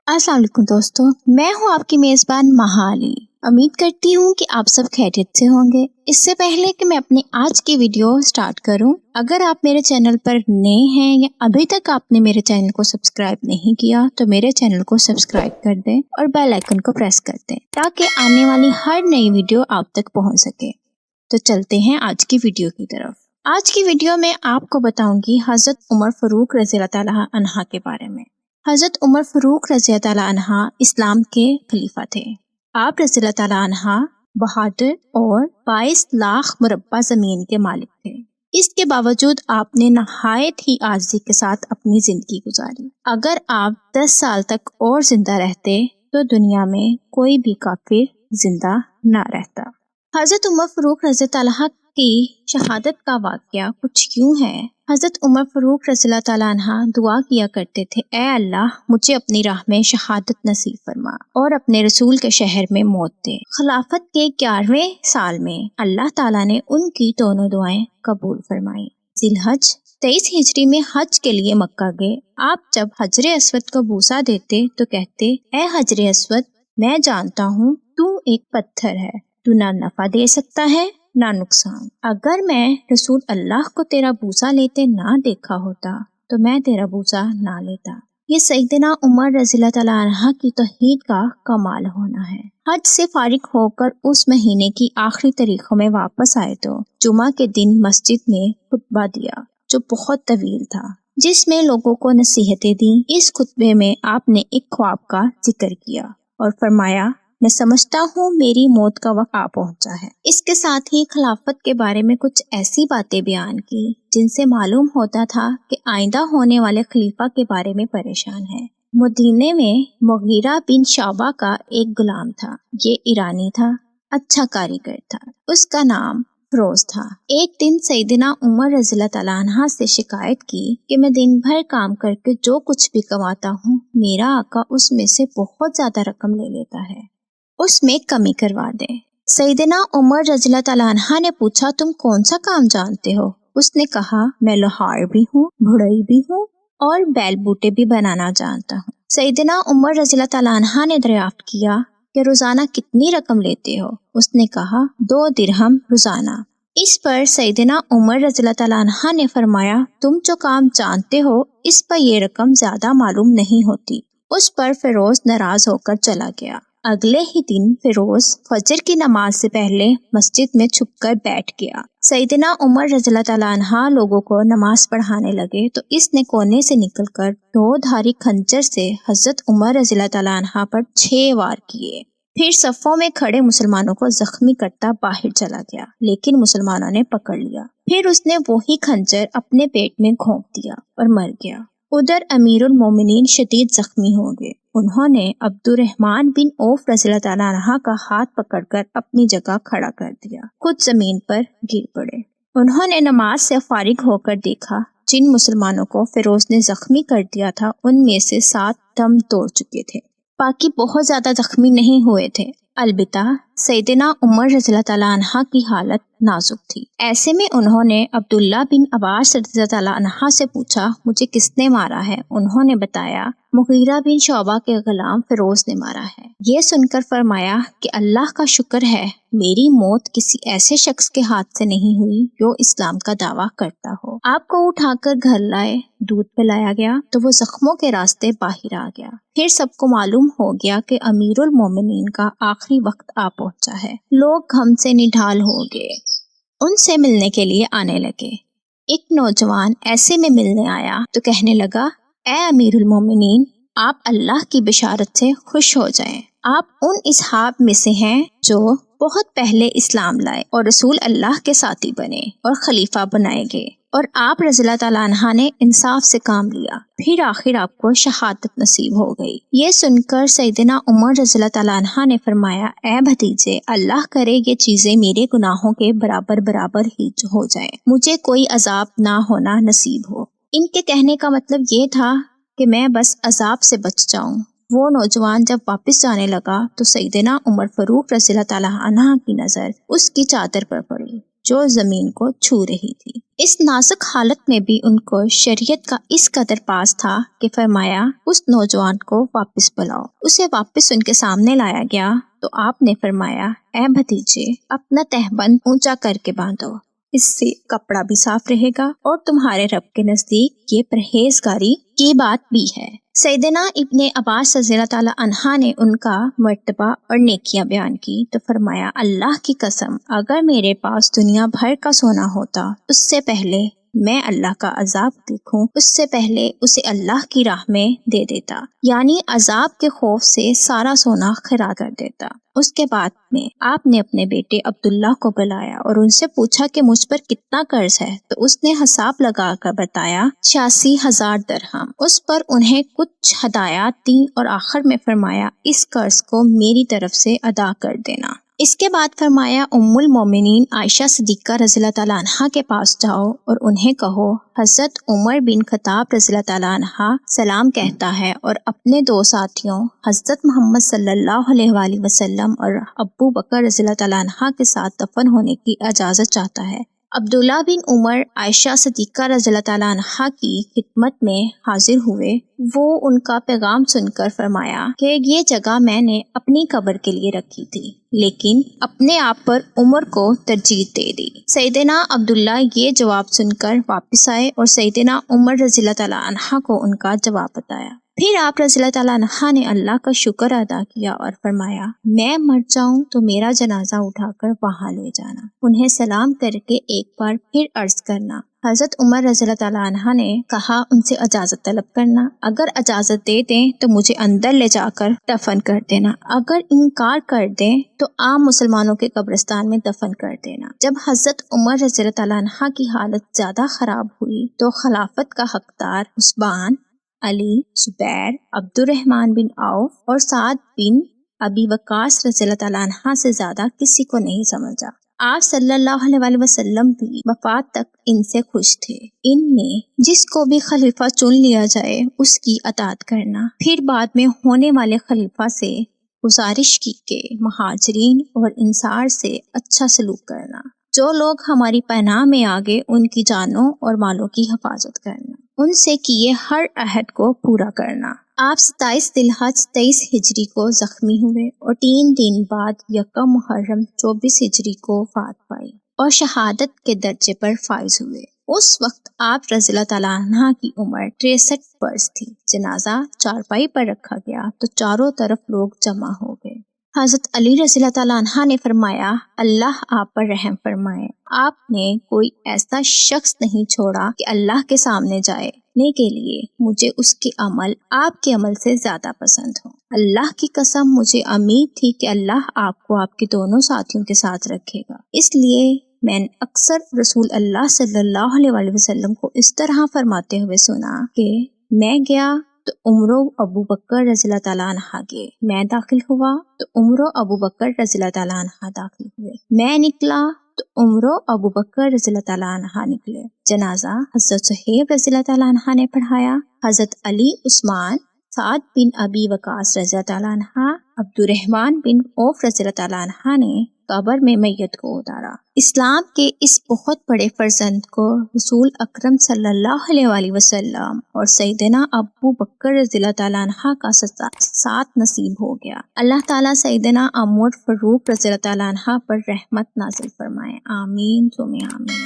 السلام علیکم دوستو، میں ہوں آپ کی میزبان مہالی۔ امید کرتی ہوں کہ آپ سب خیریت سے ہوں گے۔ اس سے پہلے کہ میں اپنی آج کی ویڈیو سٹارٹ کروں، اگر آپ میرے چینل پر نئے ہیں یا ابھی تک آپ نے میرے چینل کو سبسکرائب نہیں کیا تو میرے چینل کو سبسکرائب کر دیں اور بیل آئیکن کو پریس کر دیں تاکہ آنے والی ہر نئی ویڈیو آپ تک پہنچ سکے۔ تو چلتے ہیں آج کی ویڈیو کی طرف۔ آج کی ویڈیو میں آپ کو بتاؤں گی حضرت عمر فاروق رضی اللہ تعالیٰ عنہ کے بارے میں۔ حضرت عمر فاروق رضی اللہ تعالیٰ عنہ اسلام کے خلیفہ تھے۔ آپ رضی اللہ تعالیٰ عنہ بہادر اور 22 لاکھ مربع زمین کے مالک تھے۔ اس کے باوجود آپ نے نہایت ہی عاجزی کے ساتھ اپنی زندگی گزاری۔ اگر آپ 10 سال تک اور زندہ رہتے تو دنیا میں کوئی بھی کافر زندہ نہ رہتا۔ حضرت عمر فاروق رضی اللہ عنہ کی شہادت کا واقعہ کچھ یوں ہے۔ حضرت عمر فاروق رضی اللہ تعالیٰ عنہ دعا کیا کرتے تھے، اے اللہ مجھے اپنی راہ میں شہادت نصیب فرما اور اپنے رسول کے شہر میں موت دے۔ خلافت کے 11ویں سال میں اللہ تعالیٰ نے ان کی دونوں دعائیں قبول فرمائیں۔ ذی الحج 23 ہجری میں حج کے لیے مکہ گئے۔ آپ جب حجر اسود کو بوسہ دیتے تو کہتے، اے حجر اسود میں جانتا ہوں تو ایک پتھر ہے، تو نہ نفع دے سکتا ہے نہ نقصان۔ اگر میں رسول اللہ کو تیرا بوسہ لیتے نہ دیکھا ہوتا تو میں تیرا بوسہ نہ لیتا۔ یہ سیدنا عمر رضی اللہ تعالیٰ عنہ کی توحید کا کمال ہونا ہے۔ حج سے فارغ ہو کر اس مہینے کی آخری تاریخوں میں واپس آئے تو جمعہ کے دن مسجد میں خطبہ دیا جو بہت طویل تھا، جس میں لوگوں کو نصیحتیں دیں۔ اس خطبے میں آپ نے ایک خواب کا ذکر کیا اور فرمایا، میں سمجھتا ہوں میری موت کا وقت آ پہنچا ہے۔ اس کے ساتھ ہی خلافت کے بارے میں کچھ ایسی باتیں بیان کی جن سے معلوم ہوتا تھا کہ آئندہ ہونے والے خلیفہ کے بارے میں پریشان ہے۔ مدینے میں مغیرہ بن شعبہ کا ایک غلام تھا۔ یہ ایرانی تھا، اچھا کاریگر تھا۔ اس کا نام فیروز تھا۔ ایک دن سیدنا عمر رضی اللہ تعالیٰ عنہ سے شکایت کی کہ میں دن بھر کام کر کے جو کچھ بھی کماتا ہوں، میرا آقا اس میں سے بہت زیادہ رقم لے لیتا ہے، اس میں کمی کروا دیں۔ سیدنا عمر رضی اللہ تعالیٰ عنہ نے پوچھا، تم کون سا کام جانتے ہو؟ اس نے کہا، میں لوہار بھی ہوں، بڑھئی بھی ہوں اور بیل بوٹے بھی بنانا جانتا ہوں۔ سیدنا عمر رضی اللہ تعالیٰ عنہ نے دریافت کیا کہ روزانہ کتنی رقم لیتے ہو؟ اس نے کہا، 2 درہم روزانہ۔ اس پر سیدنا عمر رضی اللہ تعالیٰ عنہ نے فرمایا، تم جو کام جانتے ہو اس پر یہ رقم زیادہ معلوم نہیں ہوتی۔ اس پر فیروز ناراض ہو کر چلا گیا۔ اگلے ہی دن فیروز فجر کی نماز سے پہلے مسجد میں چھپ کر بیٹھ گیا۔ سیدنا عمر رضی اللہ تعالیٰ عنہ لوگوں کو نماز پڑھانے لگے تو اس نے کونے سے نکل کر 2 دھاری خنجر سے حضرت عمر رضی اللہ تعالیٰ عنہ پر 6 وار کیے۔ پھر صفوں میں کھڑے مسلمانوں کو زخمی کرتا باہر چلا گیا، لیکن مسلمانوں نے پکڑ لیا۔ پھر اس نے وہی خنجر اپنے پیٹ میں گھونپ دیا اور مر گیا۔ ادھر امیر المومنین شدید زخمی ہو گئے۔ انہوں نے عبد الرحمن بن عوف رضی اللہ تعالیٰ عنہ کا ہاتھ پکڑ کر اپنی جگہ کھڑا کر دیا، خود زمین پر گر پڑے۔ انہوں نے نماز سے فارغ ہو کر دیکھا، جن مسلمانوں کو فیروز نے زخمی کر دیا تھا ان میں سے 7 دم توڑ چکے تھے، باقی بہت زیادہ زخمی نہیں ہوئے تھے۔ البتہ سیدنا عمر رضی اللہ تعالیٰ عنہ کی حالت نازک تھی۔ ایسے میں انہوں نے عبداللہ بن عباس رضی اللہ تعالیٰ عنہ سے پوچھا، مجھے کس نے مارا ہے؟ انہوں نے بتایا، مغیرہ بن شعبہ کے غلام فیروز نے مارا ہے۔ یہ سن کر فرمایا کہ اللہ کا شکر ہے میری موت کسی ایسے شخص کے ہاتھ سے نہیں ہوئی جو اسلام کا دعویٰ کرتا ہو۔ آپ کو اٹھا کر گھر لائے، دودھ پلایا گیا تو وہ زخموں کے راستے باہر آ گیا۔ پھر سب کو معلوم ہو گیا کہ امیر المومنین کا آخری وقت آ پہنچا ہے۔ لوگ غم سے نڈھال ہو گئے، ان سے ملنے کے لیے آنے لگے۔ ایک نوجوان ایسے میں ملنے آیا تو کہنے لگا، اے امیر المومنین، آپ اللہ کی بشارت سے خوش ہو جائیں۔ آپ ان اصحاب میں سے ہیں جو بہت پہلے اسلام لائے اور رسول اللہ کے ساتھی بنے اور خلیفہ بنائے گئے، اور آپ رضی اللہ تعالیٰ عنہ نے انصاف سے کام لیا، پھر آخر آپ کو شہادت نصیب ہو گئی۔ یہ سن کر سیدنا عمر رضی اللہ تعالیٰ عنہ نے فرمایا، اے بھتیجے، اللہ کرے یہ چیزیں میرے گناہوں کے برابر ہی ہو جائیں، مجھے کوئی عذاب نہ ہونا نصیب ہو۔ ان کے کہنے کا مطلب یہ تھا کہ میں بس عذاب سے بچ جاؤں۔ وہ نوجوان جب واپس جانے لگا تو سیدنا عمر فاروق رضی اللہ تعالیٰ عنہ کی نظر اس کی چادر پر پڑی جو زمین کو چھو رہی تھی۔ اس نازک حالت میں بھی ان کو شریعت کا اس قدر پاس تھا کہ فرمایا اس نوجوان کو واپس بلاؤ۔ اسے واپس ان کے سامنے لایا گیا تو آپ نے فرمایا اے بھتیجے، اپنا تہبند اونچا کر کے باندھو، اس سے کپڑا بھی صاف رہے گا اور تمہارے رب کے نزدیک یہ پرہیزگاری کی بات بھی ہے۔ سیدنا ابن عباس رضی اللہ تعالیٰ عنہ نے ان کا مرتبہ اور نیکیاں بیان کی تو فرمایا اللہ کی قسم، اگر میرے پاس دنیا بھر کا سونا ہوتا اس سے پہلے میں اللہ کا عذاب دیکھوں اس سے پہلے اسے اللہ کی راہ میں دے دیتا، یعنی عذاب کے خوف سے سارا سونا خراب کر دیتا۔ اس کے بعد میں آپ نے اپنے بیٹے عبداللہ کو بلایا اور ان سے پوچھا کہ مجھ پر کتنا قرض ہے، تو اس نے حساب لگا کر بتایا 86,000 درہم۔ اس پر انہیں کچھ ہدایات دیں اور آخر میں فرمایا اس قرض کو میری طرف سے ادا کر دینا۔ اس کے بعد فرمایا ام المومنین عائشہ صدیقہ رضی اللہ تعالیٰ عنہ کے پاس جاؤ اور انہیں کہو حضرت عمر بن خطاب رضی اللہ تعالیٰ عنہ سلام کہتا ہے اور اپنے دو ساتھیوں حضرت محمد صلی اللہ علیہ وآلہ وسلم اور ابو بکر رضی اللہ تعالیٰ عنہ کے ساتھ دفن ہونے کی اجازت چاہتا ہے۔ عبداللہ بن عمر عائشہ صدیقہ رضی اللہ تعالیٰ عنہ کی خدمت میں حاضر ہوئے۔ وہ ان کا پیغام سن کر فرمایا کہ یہ جگہ میں نے اپنی قبر کے لیے رکھی تھی، لیکن اپنے آپ پر عمر کو ترجیح دے دی۔ سیدنا عبداللہ یہ جواب سن کر واپس آئے اور سیدنا عمر رضی اللہ تعالیٰ عنہ کو ان کا جواب بتایا۔ پھر آپ رضی اللہ تعالیٰ عنہ نے اللہ کا شکر ادا کیا اور فرمایا میں مر جاؤں تو میرا جنازہ اٹھا کر وہاں لے جانا، انہیں سلام کر کے ایک بار پھر عرض کرنا۔ حضرت عمر رضی اللہ تعالیٰ عنہ نے کہا ان سے اجازت طلب کرنا، اگر اجازت دے دیں تو مجھے اندر لے جا کر دفن کر دینا، اگر انکار کر دیں تو عام مسلمانوں کے قبرستان میں دفن کر دینا۔ جب حضرت عمر رضی اللہ تعالیٰ عنہ کی حالت زیادہ خراب ہوئی تو خلافت کا حقدار عثمان، علی، زبیر، عبد الرحمن بن عوف اور سعد بن ابی وقاص رضی اللہ تعالیٰ عنہ سے زیادہ کسی کو نہیں سمجھا۔ آپ صلی اللہ علیہ وآلہ وسلم بھی وفات تک ان سے خوش تھے۔ ان میں جس کو بھی خلیفہ چن لیا جائے اس کی اطاعت کرنا، پھر بعد میں ہونے والے خلیفہ سے گزارش کی کہ مہاجرین اور انصار سے اچھا سلوک کرنا، جو لوگ ہماری پناہ میں آگے ان کی جانوں اور مالوں کی حفاظت کرنا، ان سے کیے ہر عہد کو پورا کرنا۔ آپ 27 ذی الحج 23 ہجری کو زخمی ہوئے اور 3 دن بعد یکم محرم 24 ہجری کو وفات پائی اور شہادت کے درجے پر فائز ہوئے۔ اس وقت آپ رضی اللہ تعالیٰ عنہ کی عمر 63 برس تھی۔ جنازہ چارپائی پر رکھا گیا تو چاروں طرف لوگ جمع ہو گئے۔ حضرت علی رضی اللہ تعالیٰ عنہ نے فرمایا اللہ آپ پر رحم فرمائے، آپ نے کوئی ایسا شخص نہیں چھوڑا کہ اللہ کے سامنے جائے کے لیے مجھے اس کے عمل آپ کے عمل سے زیادہ پسند ہو۔ اللہ کی قسم مجھے امید تھی کہ اللہ آپ کو آپ کے دونوں ساتھیوں کے ساتھ رکھے گا، اس لیے میں نے اکثر رسول اللہ صلی اللہ علیہ وآلہ وسلم کو اس طرح فرماتے ہوئے سنا کہ میں گیا تو عمر و ابو بکر رضی اللہ تعالیٰ عنہ گئے، میں داخل ہوا تو عمر و ابو بکر رضی اللہ تعالیٰ عنہ داخل ہوئے، میں نکلا تو عمر و ابو بکر رضی اللہ تعالیٰ عنہ نکلے۔ جنازہ حضرت صہیب رضی اللہ تعالیٰ عنہ نے پڑھایا۔ حضرت علی، عثمان، سعد بن ابی وقاص رضی اللہ تعالیٰ عنہ، عبد الرحمن بن عوف رضی اللہ تعالیٰ عنہ نے قبر میں میت کو اتارا۔ اسلام کے اس بہت بڑے فرزند کو رسول اکرم صلی اللہ علیہ وآلہ وسلم اور سیدنا ابو بکر رضی اللہ تعالیٰ عنہ کا ساتھ نصیب ہو گیا۔ اللہ تعالیٰ سیدنا عمر فاروق رضی اللہ تعالیٰ عنہ پر رحمت نازل فرمائے، آمین ثم آمین۔